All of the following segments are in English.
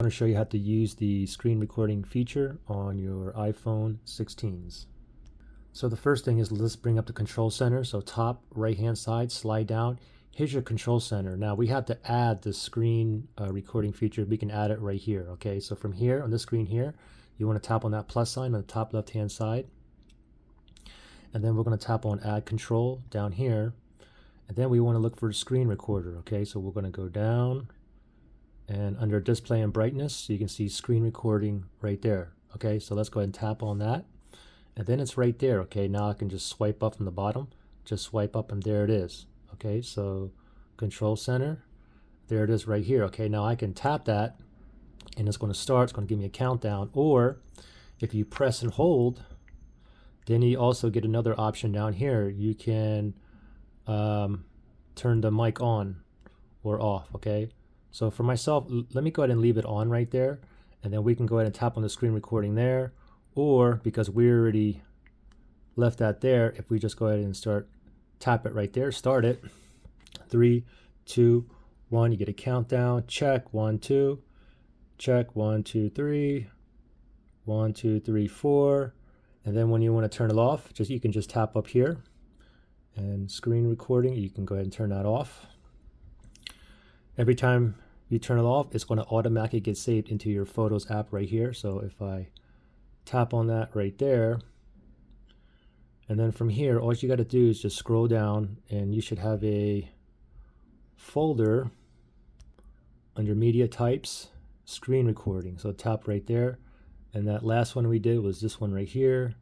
I'm going to show you how to use the screen recording feature on your iPhone 16s. So the first thing is, let's bring up the control center. So top right hand side, slide down. Here's your control center. Now we have to add the screen recording feature. We can add it right here. Okay, so from here on this screen here, you want to tap on that plus sign on the top left hand side. And then we're going to tap on add control down here. And then we want to look for the screen recorder. Okay, so we're going to go down. And under display and brightness, you can see screen recording right there. Okay, so let's go ahead and tap on that. And then it's right there. Okay, now I can just swipe up from the bottom. Just swipe up and there it is. Okay, so control center. There it is right here. Okay, now I can tap that and it's going to start. It's going to give me a countdown. Or if you press and hold, then you also get another option down here. You can turn the mic on or off. Okay. So for myself, let me go ahead and leave it on right there, and then we can go ahead and tap on the screen recording there, or because we already left that there, if we just go ahead and tap it right there, start it. 3, 2, 1, you get a countdown. Check 1, 2, check 1, 2, 3, 1, 2, 3, 4, and then when you want to turn it off, you can just tap up here, and screen recording, you can go ahead and turn that off. Every time you turn it off, it's going to automatically get saved into your Photos app right here. So if I tap on that right there, and then from here, all you got to do is just scroll down, and you should have a folder under media types, screen recording. So tap right there. And that last one we did was this one right here.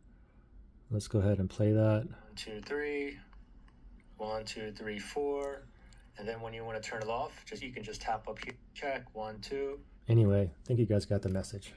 Let's go ahead and play that. 1, 2, 3, 1, 2, 3, 4. And then when you want to turn it off, you can just tap up here. Check 1, 2. Anyway, I think you guys got the message.